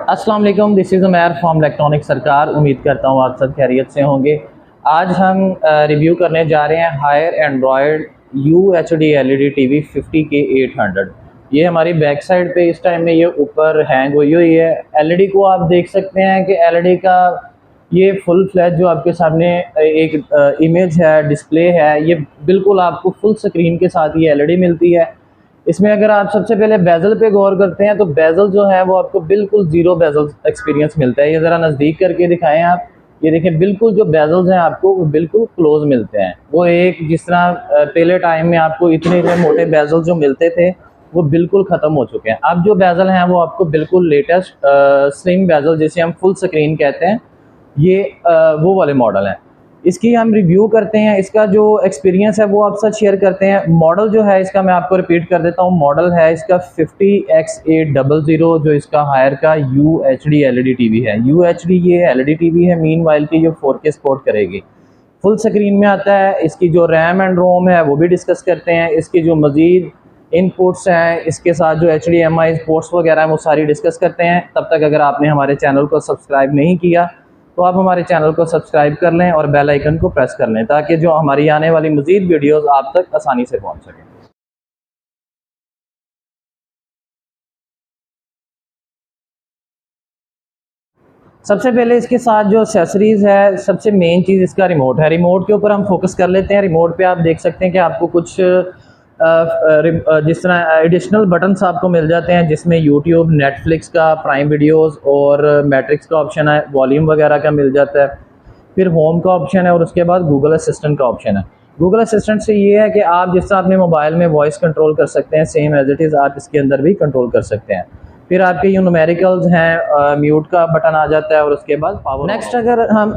अस्सलाम वालेकुम, this is Umair from electronic सरकार। उम्मीद करता हूँ आप सब खैरियत से होंगे। आज हम रिव्यू करने जा रहे हैं Haier Android UHD LED TV 50K800। ये हमारी बैक साइड पे इस टाइम में ये ऊपर हैंग हुई है। LED को आप देख सकते हैं कि LED का ये फुल फ्लैश जो आपके सामने एक इमेज है, डिस्प्ले है, ये बिल्कुल आपको फुल स्क्रीन के साथ ये LED मिलती है। इसमें अगर आप सबसे पहले बेजल पे गौर करते हैं तो बेजल जो है वो आपको बिल्कुल ज़ीरो बेजल एक्सपीरियंस मिलता है। ये ज़रा नज़दीक करके दिखाएं आप, ये देखें बिल्कुल जो बेजल्स हैं आपको वो बिल्कुल क्लोज मिलते हैं। वो एक जिस तरह पहले टाइम में आपको इतने मोटे बेजल जो मिलते थे वो बिल्कुल ख़त्म हो चुके हैं। अब जो बेजल हैं वो आपको बिल्कुल लेटेस्ट स्लिम बेजल जिसे हम फुल स्क्रीन कहते हैं, ये वो वाले मॉडल हैं। इसकी हम रिव्यू करते हैं, इसका जो एक्सपीरियंस है वो आप साथ शेयर करते हैं। मॉडल जो है इसका मैं आपको रिपीट कर देता हूँ, मॉडल है इसका 50X800 जो इसका हायर का UHD LED TV है। UHD ये LED TV है, मीनवाइल की जो 4K सपोर्ट करेगी, फुल स्क्रीन में आता है। इसकी जो रैम एंड रोम है वो भी डिस्कस करते हैं। इसकी जो मज़ीद इनपुट्स हैं, इसके साथ जो HDMI पोर्ट्स वगैरह हैं वो सारी डिस्कस करते हैं। तब तक अगर आपने हमारे चैनल को सब्सक्राइब नहीं किया तो आप हमारे चैनल को सब्सक्राइब कर लें और बेल आइकन को प्रेस कर लें ताकि जो हमारी आने वाली मज़ीद वीडियोस आप तक आसानी से पहुंच सकें। सबसे पहले इसके साथ जो एक्सेसरीज़ है, सबसे मेन चीज़ इसका रिमोट है। रिमोट के ऊपर हम फोकस कर लेते हैं। रिमोट पे आप देख सकते हैं कि आपको कुछ जिस तरह एडिशनल बटन्स आपको मिल जाते हैं जिसमें यूट्यूब, नेटफ्लिक्स का, प्राइम वीडियोस और मैट्रिक्स का ऑप्शन है, वॉल्यूम वगैरह का मिल जाता है। फिर होम का ऑप्शन है और उसके बाद गूगल असिस्टेंट का ऑप्शन है। गूगल असिस्टेंट से ये है कि आप जिस तरह अपने मोबाइल में वॉइस कंट्रोल कर सकते हैं, सेम एज इट इज़ आप इसके अंदर भी कंट्रोल कर सकते हैं। फिर आपके ये न्यूमेरिकल्स हैं, म्यूट का बटन आ जाता है और उसके बाद पावर। नेक्स्ट अगर हम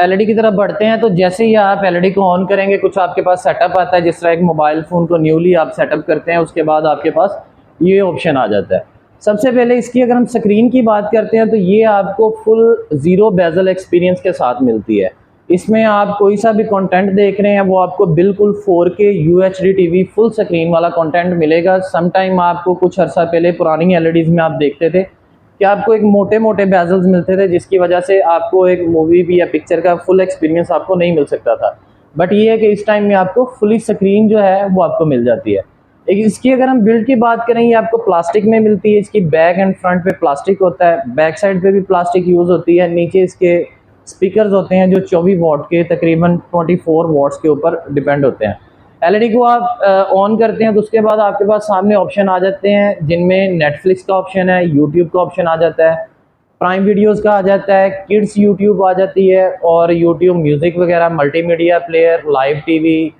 LED की तरफ बढ़ते हैं तो जैसे ही आप LED को ऑन करेंगे कुछ आपके पास सेटअप आता है। जिस तरह एक मोबाइल फ़ोन को न्यूली आप सेटअप करते हैं उसके बाद आपके पास ये ऑप्शन आ जाता है। सबसे पहले इसकी अगर हम स्क्रीन की बात करते हैं तो ये आपको फुल ज़ीरो बेजल एक्सपीरियंस के साथ मिलती है। इसमें आप कोई सा भी कंटेंट देख रहे हैं वो आपको बिल्कुल 4K UHD TV full screen वाला कंटेंट मिलेगा। सम टाइम आपको कुछ अर्सा पहले पुरानी LEDs में आप देखते थे कि आपको एक मोटे मोटे बेजल्स मिलते थे जिसकी वजह से आपको एक मूवी भी या पिक्चर का फुल एक्सपीरियंस आपको नहीं मिल सकता था। बट ये है कि इस टाइम में आपको फुली स्क्रीन जो है वो आपको मिल जाती है। इसकी अगर हम बिल्ड की बात करें, ये आपको प्लास्टिक में मिलती है। इसकी बैक एंड फ्रंट पे प्लास्टिक होता है, बैक साइड पे भी प्लास्टिक यूज़ होती है। नीचे इसके स्पीकर्स होते हैं जो 24 वॉट के, तकरीबन 24 वॉट्स के ऊपर डिपेंड होते हैं। LED को आप ऑन करते हैं तो उसके बाद आपके पास सामने ऑप्शन आ जाते हैं जिनमें नेटफ्लिक्स का ऑप्शन है, यूट्यूब का ऑप्शन आ जाता है, प्राइम वीडियोस का आ जाता है, किड्स यूट्यूब आ जाती है और यूट्यूब म्यूज़िक वगैरह, मल्टीमीडिया प्लेयर, लाइव TV।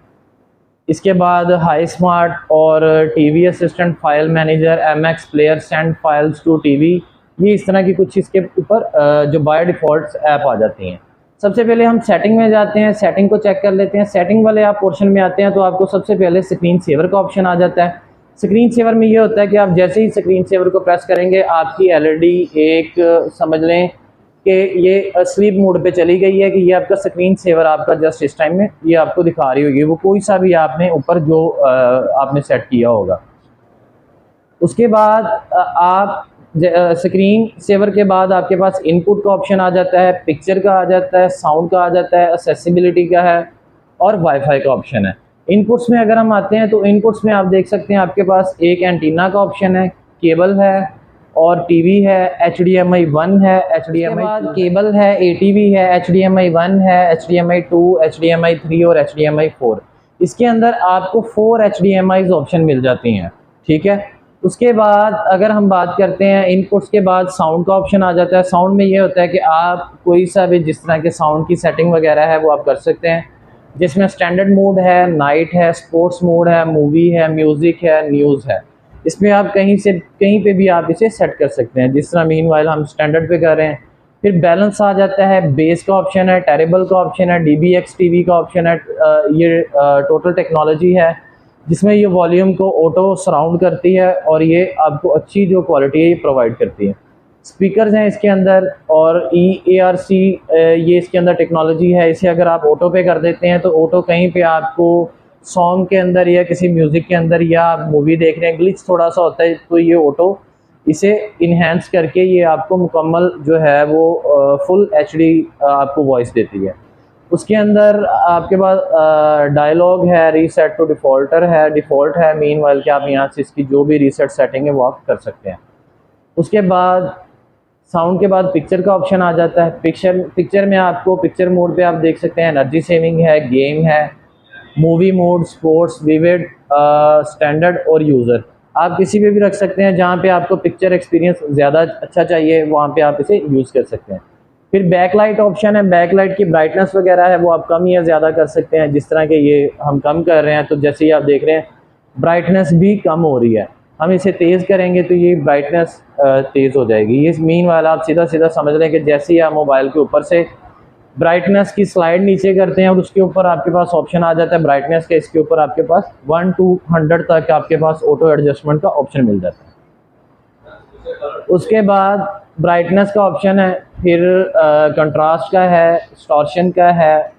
इसके बाद हाई स्मार्ट और TV assistant, file manager, MX player, send files to TV, ये इस तरह की कुछ इसके ऊपर जो बाय डिफ़ॉल्ट ऐप आ जाती हैं। सबसे पहले हम सेटिंग में जाते हैं, सेटिंग को चेक कर लेते हैं। सेटिंग वाले आप पोर्शन में आते हैं तो आपको सबसे पहले स्क्रीन सेवर का ऑप्शन आ जाता है। स्क्रीन सेवर में ये होता है कि आप जैसे ही स्क्रीन सेवर को प्रेस करेंगे आपकी LED एक समझ लें कि ये स्लीप मोड पे चली गई है, कि ये आपका स्क्रीन सेवर आपका जस्ट इस टाइम में ये आपको दिखा रही होगी, वो कोई सा भी आपने ऊपर जो आपने सेट किया होगा। उसके बाद आप स्क्रीन सेवर के बाद आपके पास इनपुट का ऑप्शन आ जाता है, पिक्चर का आ जाता है, साउंड का आ जाता है, एक्सेसिबिलिटी का है और वाईफाई का ऑप्शन है। इनपुट्स में अगर हम आते हैं तो इनपुट्स में आप देख सकते हैं आपके पास एक एंटीना का ऑप्शन है, केबल है और TV है, HDMI 1 है, HDMI बाद केबल है, ATV है, HDMI 1 है, HDMI 2, HDMI 3 और HDMI 4। इसके अंदर आपको 4 HDMI ऑप्शन मिल जाती हैं, ठीक है। उसके बाद अगर हम बात करते हैं इनपुट्स के बाद साउंड का ऑप्शन आ जाता है। साउंड में ये होता है कि आप कोई सा भी जिस तरह के साउंड की सेटिंग वगैरह है वो आप कर सकते हैं, जिसमें स्टैंडर्ड मोड है, नाइट है, स्पोर्ट्स मोड है, मूवी है, म्यूज़िक है, न्यूज़ है। इसमें आप कहीं पे भी आप इसे सेट कर सकते हैं, जिस तरह मीनवाइल हम स्टैंडर्ड पे कर रहे हैं। फिर बैलेंस आ जाता है, बेस का ऑप्शन है, टेरेबल का ऑप्शन है, DBX TV का ऑप्शन है। ये टोटल टेक्नोलॉजी है जिसमें ये वॉल्यूम को ऑटो सराउंड करती है और ये आपको अच्छी जो क्वालिटी है ये प्रोवाइड करती है। स्पीकर्स हैं इसके अंदर और EARC ये इसके अंदर टेक्नोलॉजी है। इसे अगर आप ऑटो पे कर देते हैं तो ऑटो कहीं पे आपको सॉन्ग के अंदर या किसी म्यूज़िक के अंदर या आप मूवी देख रहे हैं, ग्लिच थोड़ा सा होता है तो ये ऑटो इसे इन्हेंस करके ये आपको मुकम्मल जो है वो फुल एचडी आपको वॉइस देती है। उसके अंदर आपके पास डायलॉग है, रीसेट टू डिफ़ॉल्टर है, डिफ़ॉल्ट है मीनवाइल कि आप यहाँ से इसकी जो भी रीसेट सेटिंग है वो आप कर सकते हैं। उसके बाद साउंड के बाद पिक्चर का ऑप्शन आ जाता है। पिक्चर में आपको पिक्चर मोड पे आप देख सकते हैं एनर्जी सेविंग है, गेम है, movie mode, sports, vivid, standard और यूज़र। आप किसी पे भी रख सकते हैं, जहाँ पे आपको पिक्चर एक्सपीरियंस ज़्यादा अच्छा चाहिए वहाँ पे आप इसे यूज़ कर सकते हैं। फिर बैकलाइट ऑप्शन है, बैकलाइट की ब्राइटनेस वगैरह है वो आप कम या ज़्यादा कर सकते हैं। जिस तरह के ये हम कम कर रहे हैं तो जैसे ही आप देख रहे हैं ब्राइटनेस भी कम हो रही है। हम इसे तेज़ करेंगे तो ये ब्राइटनेस तेज़ हो जाएगी। ये मीन वाला आप सीधा सीधा समझ लें कि जैसे ही आप मोबाइल के ऊपर से ब्राइटनेस की स्लाइड नीचे करते हैं और उसके ऊपर आपके पास ऑप्शन आ जाता है ब्राइटनेस का, इसके ऊपर आपके पास 1 to 100 तक आपके पास ऑटो एडजस्टमेंट का ऑप्शन मिल जाता है। उसके बाद ब्राइटनेस का ऑप्शन है, फिर कंट्रास्ट का है, डिस्टॉर्शन का है,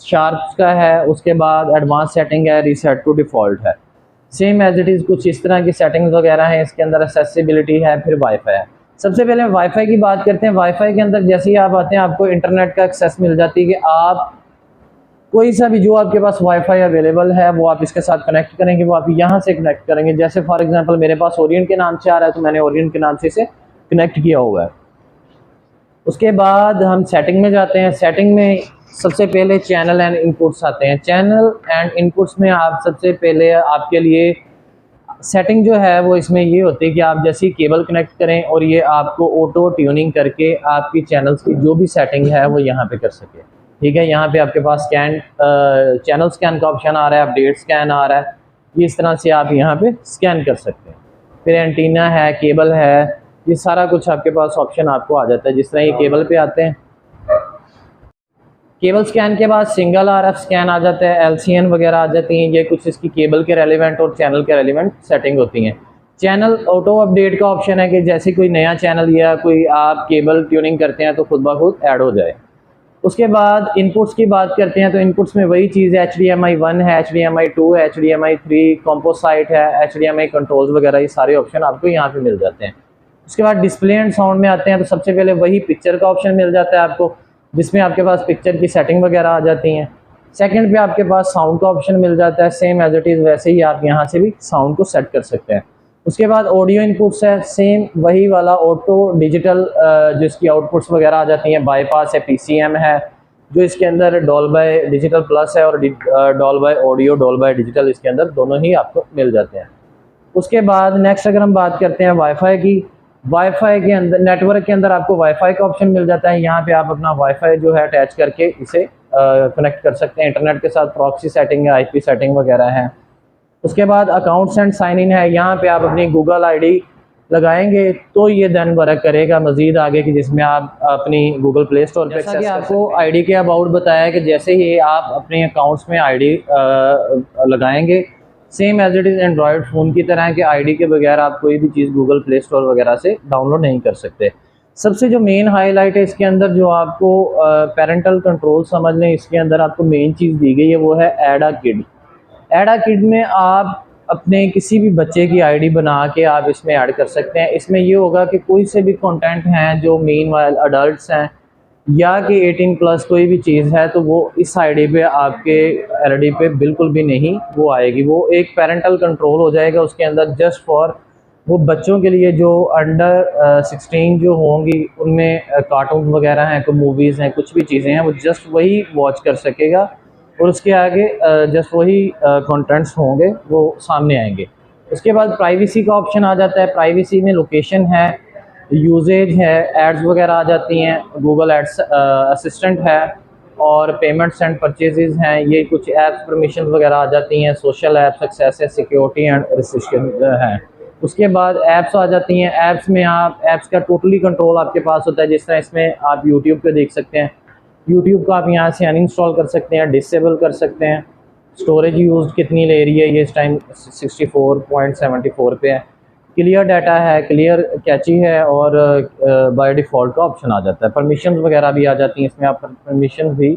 शार्प्स का है, उसके बाद एडवांस सेटिंग है, रीसेट टू डिफ़ॉल्ट है। सेम एज इट इज़ कुछ इस तरह की सेटिंग्स वगैरह हैं। इसके अंदर एक्सेसिबिलिटी है, फिर वाईफाई है। सबसे पहले वाईफाई की बात करते हैं। वाईफाई के अंदर जैसे ही आप आते हैं आपको इंटरनेट का एक्सेस मिल जाती है कि आप कोई सा भी जो आपके पास वाईफाई अवेलेबल है वो आप इसके साथ कनेक्ट करेंगे, वो आप यहाँ से कनेक्ट करेंगे। जैसे फॉर एग्जांपल मेरे पास ओरिएंट के नाम से आ रहा है तो मैंने ओरिएंट के नाम से इसे कनेक्ट किया हुआ है। उसके बाद हम सेटिंग में जाते हैं। सेटिंग में सबसे पहले चैनल एंड इनपुट्स आते हैं। चैनल एंड इनपुट्स में आप सबसे पहले आपके लिए सेटिंग जो है वो इसमें ये होती है कि आप जैसे ही केबल कनेक्ट करें और ये आपको ऑटो ट्यूनिंग करके आपकी चैनल्स की जो भी सेटिंग है वो यहाँ पे कर सके। ठीक है, यहाँ पे आपके पास स्कैन चैनल स्कैन का ऑप्शन आ रहा है, अपडेट स्कैन आ रहा है। ये इस तरह से आप यहाँ पे स्कैन कर सकते हैं। फिर एंटीना है, केबल है, ये सारा कुछ आपके पास ऑप्शन आपको आ जाता है। जिस तरह ये केबल पे आते हैं, केबल स्कैन के बाद सिंगल आरएफ स्कैन आ जाता है, एलसीएन वगैरह आ जाती हैं। ये कुछ इसकी केबल के रेलिवेंट और चैनल के रेलिवेंट सेटिंग होती हैं। चैनल ऑटो अपडेट का ऑप्शन है कि जैसे कोई नया चैनल या कोई आप केबल ट्यूनिंग करते हैं तो खुद ब खुद ऐड हो जाए। उसके बाद इनपुट्स की बात करते हैं तो इनपुट्स में वही चीज़ है, HDMI 1 है, HDMI 2 है, HDMI 3 कॉम्पोसाइट है, HDMI कंट्रोल्स वगैरह, ये सारे ऑप्शन आपको यहाँ पे मिल जाते हैं। उसके बाद डिस्प्ले एंड साउंड में आते हैं तो सबसे पहले वही पिक्चर का ऑप्शन मिल जाता है आपको, जिसमें आपके पास पिक्चर की सेटिंग वगैरह आ जाती हैं। सेकंड पे आपके पास साउंड का ऑप्शन मिल जाता है, सेम एज इट इज़ वैसे ही आप यहाँ से भी साउंड को सेट कर सकते हैं। उसके बाद ऑडियो इनपुट्स है, सेम वही वाला ऑटो डिजिटल जिसकी आउटपुट्स वगैरह आ जाती हैं, बाईपास है, PCM है, जो इसके अंदर डॉल्बी डिजिटल प्लस है और डॉल्बी ऑडियो, डॉल्बी डिजिटल, इसके अंदर दोनों ही आपको मिल जाते हैं। उसके बाद नेक्स्ट अगर हम बात करते हैं वाईफाई की, वाईफाई के अंदर नेटवर्क के अंदर आपको वाईफाई का ऑप्शन मिल जाता है। यहाँ पे आप अपना वाईफाई जो है अटैच करके इसे कनेक्ट कर सकते हैं इंटरनेट के साथ। प्रॉक्सी सेटिंग है, IP सेटिंग वगैरह है। उसके बाद अकाउंट्स एंड साइन इन है, यहाँ पे आप अपनी गूगल ID लगाएंगे तो ये देन वर्क करेगा मज़ीद आगे की, जिसमें आप अपनी गूगल प्ले स्टोर पे एक्सेस आपको ID के अबाउट बताया कि जैसे ही आप अपने अकाउंट्स में ID लगाएंगे, same as it is Android phone की तरह के ID के बगैर आप कोई भी चीज़ गूगल प्ले स्टोर वगैरह से डाउनलोड नहीं कर सकते। सबसे जो मेन हाईलाइट है इसके अंदर, जो आपको पेरेंटल कंट्रोल समझ लें, इसके अंदर आपको मेन चीज़ दी गई है वो है add a kid. Add a kid में आप अपने किसी भी बच्चे की ID बना के आप इसमें ऐड कर सकते हैं। इसमें ये होगा कि कोई से भी कंटेंट हैं जो मीनवाइल अडल्ट्स हैं या कि 18+ कोई भी चीज़ है तो वो इस ID पे आपके LD पे बिल्कुल भी नहीं वो आएगी। वो एक पेरेंटल कंट्रोल हो जाएगा उसके अंदर, जस्ट फॉर वो बच्चों के लिए जो अंडर 16 जो होंगी, उनमें कार्टून वगैरह हैं, कोई मूवीज़ हैं, कुछ भी चीज़ें हैं, वो जस्ट वही वॉच कर सकेगा और उसके आगे जस्ट वही कंटेंट्स होंगे वो सामने आएंगे। उसके बाद प्राइवेसी का ऑप्शन आ जाता है। प्राइवेसी में लोकेशन है, यूजेज है, एड्स वगैरह आ जाती हैं, गूगल एड्स असिस्टेंट है और पेमेंट्स एंड परचेजेस हैं। ये कुछ ऐप्स परमिशन वगैरह आ जाती हैं, सोशल ऐप्स, एक्सेस है, सिक्योरिटी एंड रिस्ट्रिक्शन है। उसके बाद ऐप्स आ जाती हैं। ऐप्स में आप ऐप्स का टोटली कंट्रोल आपके पास होता है। जिस तरह इसमें आप यूट्यूब पे देख सकते हैं, यूट्यूब को आप यहाँ से अनइंस्टॉल कर सकते हैं, डिसेबल कर सकते हैं। स्टोरेज यूज़ कितनी ले रही है, ये इस टाइम 64.74 पे है। क्लियर डाटा है, क्लियर कैची है और बाय डिफ़ॉल्ट का ऑप्शन आ जाता है। परमिशंस वगैरह भी आ जाती हैं, इसमें आप परमिशन भी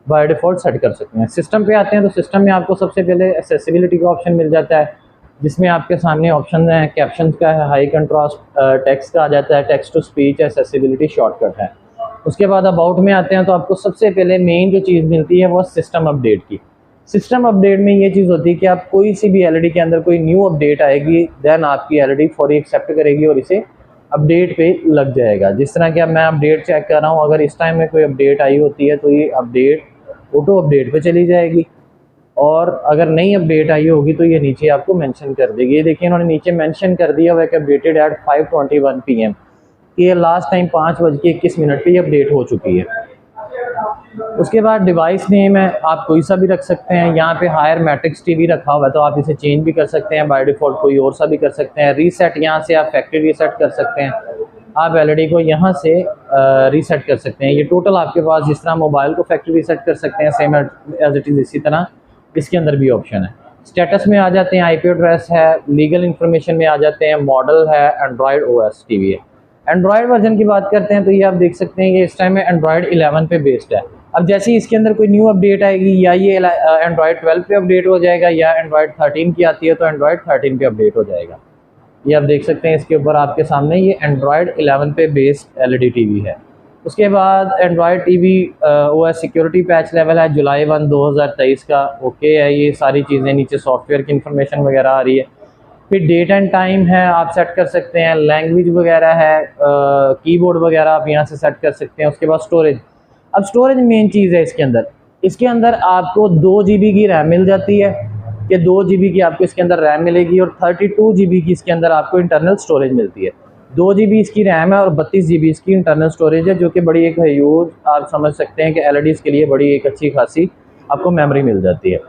बाय डिफ़ॉल्ट सेट कर सकते हैं। सिस्टम पे आते हैं तो सिस्टम में आपको सबसे पहले एक्सेसिबिलिटी का ऑप्शन मिल जाता है। जिसमें आपके सामने ऑप्शन हैं, कैप्शन का है, हाई कंट्रास्ट टेक्स्ट का आ जाता है, text to speech, accessibility, shortcut है। उसके बाद अबाउट में आते हैं तो आपको सबसे पहले मेन जो चीज़ मिलती है वो सिस्टम अपडेट की। सिस्टम अपडेट में ये चीज़ होती है कि आप कोई सी भी एलईडी के अंदर कोई न्यू अपडेट आएगी, देन आपकी एलईडी फौरी एक्सेप्ट करेगी और इसे अपडेट पे लग जाएगा। जिस तरह कि अब मैं अपडेट चेक कर रहा हूँ, अगर इस टाइम में कोई अपडेट आई होती है तो ये अपडेट ऑटो अपडेट पे चली जाएगी, और अगर नई अपडेट आई होगी तो ये नीचे आपको मेंशन कर देगी। ये देखिए इन्होंने नीचे मेंशन कर दिया हुआ है कि अपडेटेड एट 5:21 PM। ये लास्ट टाइम 5:21 पे अपडेट हो चुकी है। उसके बाद डिवाइस नेम है, आप कोई सा भी रख सकते हैं। यहाँ पे हायर मैट्रिक्स टीवी रखा हुआ है तो आप इसे चेंज भी कर सकते हैं, बाय डिफ़ॉल्ट कोई और सा भी कर सकते हैं। रीसेट, यहाँ से आप फैक्ट्री रीसेट कर सकते हैं, आप एलईडी को यहाँ से रीसेट कर सकते हैं। ये टोटल आपके पास जिस तरह मोबाइल को फैक्ट्री रीसेट कर सकते हैं सेम एज इट इज़, इसी तरह इसके अंदर भी ऑप्शन है। स्टेटस में आ जाते हैं, आईपी एड्रेस है, लीगल इन्फॉर्मेशन में आ जाते हैं, मॉडल है, एंड्रॉयड ओएस टीवी है। एंड्रॉयड वर्जन की बात करते हैं तो ये आप देख सकते हैं कि इस टाइम में एंड्रॉयड 11 पे बेस्ड है। अब जैसे ही इसके अंदर कोई न्यू अपडेट आएगी, या ये एंड्रॉयड 12 पे अपडेट हो जाएगा, या एंड्रॉयड 13 की आती है तो एंड्रॉयड 13 पे अपडेट हो जाएगा। ये आप देख सकते हैं इसके ऊपर आपके सामने ये एंड्रॉयड 11 पे बेस्ड एलईडी टीवी है। उसके बाद Android TV OS security patch level है जुलाई 1, 2023 का, ओके है। ये सारी चीज़ें नीचे सॉफ्टवेयर की इंफॉर्मेशन वगैरह आ रही है। फिर डेट एंड टाइम है, आप सेट कर सकते हैं। लैंग्वेज वगैरह है, कीबोर्ड वगैरह आप यहाँ से सेट कर सकते हैं। उसके बाद स्टोरेज, अब स्टोरेज मेन चीज़ है इसके अंदर आपको 2 GB की रैम मिल जाती है, कि 2 GB की आपको इसके अंदर रैम मिलेगी, और 32 GB की इसके अंदर आपको इंटरनल स्टोरेज मिलती है। 2 GB इसकी रैम है और 32 GB इसकी इंटरनल स्टोरेज है, जो कि बड़ी एक ह्यूज, आप समझ सकते हैं कि एलईडीज़ के लिए बड़ी एक अच्छी खासी आपको मेमोरी मिल जाती है,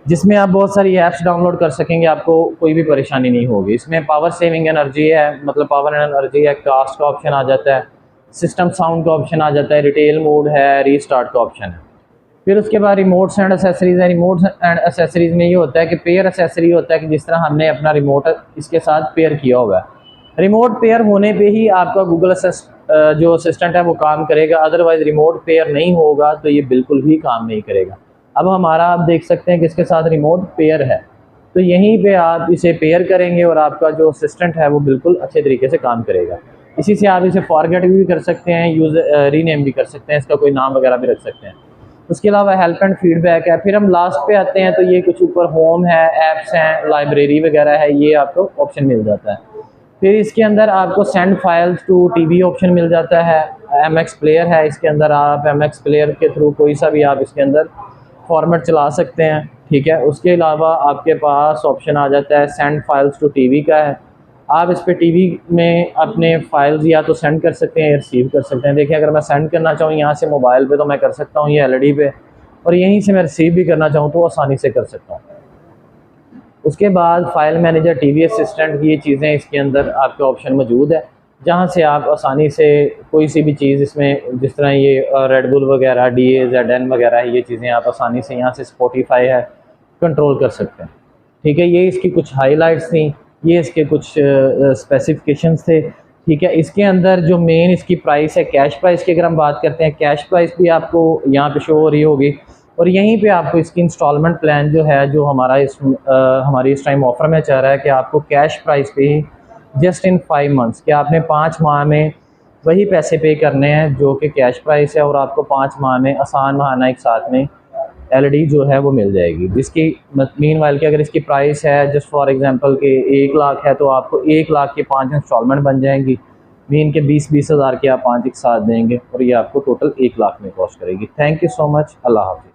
जिसमें आप बहुत सारी ऐप्स डाउनलोड कर सकेंगे, आपको कोई भी परेशानी नहीं होगी। इसमें पावर सेविंग एनर्जी है, मतलब पावर एनर्जी है, कास्ट का ऑप्शन आ जाता है, सिस्टम साउंड का ऑप्शन आ जाता है, रिटेल मोड है, रीस्टार्ट का ऑप्शन है। फिर उसके बाद रिमोट्स एंड एसेसरीज़ है। रिमोट्स एंड एसेसरीज़ में ये होता है कि पेयर एसेसरी होता है कि जिस तरह हमने अपना रिमोट इसके साथ पेयर किया हुआ है, रिमोट पेयर होने पे ही आपका गूगल जो असिस्टेंट है वो काम करेगा, अदरवाइज़ रिमोट पेयर नहीं होगा तो ये बिल्कुल भी काम नहीं करेगा। अब हमारा आप देख सकते हैं कि इसके साथ रिमोट पेयर है, तो यहीं पे आप इसे पेयर करेंगे और आपका जो असिस्टेंट है वो बिल्कुल अच्छे तरीके से काम करेगा। इसी से आप इसे फॉरगेट भी कर सकते हैं, रीनेम भी कर सकते हैं, इसका कोई नाम वगैरह भी रख सकते हैं। उसके अलावा हेल्प एंड फीडबैक है। फिर हम लास्ट पे आते हैं तो ये कुछ ऊपर होम है, ऐप्स हैं, लाइब्रेरी वगैरह है, ये आपको ऑप्शन मिल जाता है। फिर इसके अंदर आपको send files to TV option मिल जाता है। MX प्लेयर है, इसके अंदर आप MX प्लेयर के थ्रू कोई सा भी आप इसके अंदर फॉर्मेट चला सकते हैं, ठीक है। उसके अलावा आपके पास ऑप्शन आ जाता है सेंड फाइल्स टू टीवी का है, आप इस पर टीवी में अपने फाइल्स या तो सेंड कर सकते हैं या रिसीव कर सकते हैं। देखिए अगर मैं सेंड करना चाहूँ यहाँ से मोबाइल पे तो मैं कर सकता हूँ, ये एलईडी पे, और यहीं से मैं रिसीव भी करना चाहूँ तो आसानी से कर सकता हूँ। उसके बाद फाइल मैनेजर, टीवी असिस्टेंट की ये चीज़ें इसके अंदर आपका ऑप्शन मौजूद है, जहाँ से आप आसानी से कोई सी भी चीज़ इसमें, जिस तरह ये रेडबुल वगैरह, DA ZN वगैरह है, ये चीज़ें आप आसानी से यहाँ से स्पॉटिफाई है कंट्रोल कर सकते हैं, ठीक है। ये इसकी कुछ हाईलाइट्स थी, ये इसके कुछ स्पेसिफिकेशंस थे, ठीक है। इसके अंदर जो मेन इसकी प्राइस है, कैश प्राइस की अगर हम बात करते हैं, कैश प्राइस भी आपको यहाँ पे शो हो रही होगी, और यहीं पे आपको इसकी इंस्टॉलमेंट प्लान जो है, जो हमारी इस टाइम ऑफ़र में चल रहा है कि आपको कैश प्राइस पे ही जस्ट इन 5 मंथ्स कि आपने 5 माह में वही पैसे पे करने हैं जो कि कैश प्राइस है, और आपको 5 माह में आसान महाना एक साथ में एलईडी जो है वो मिल जाएगी, जिसकी मीनवाइल की अगर इसकी प्राइस है जस्ट फॉर एग्जांपल कि 1 लाख है, तो आपको 1 लाख की 5 इंस्टॉलमेंट बन जाएंगी। मीन के 20-20 हज़ार के आप 5 एक साथ देंगे और ये आपको टोटल 1 लाख में कॉस्ट करेगी। थैंक यू सो मच, अल्लाह हाफिज़।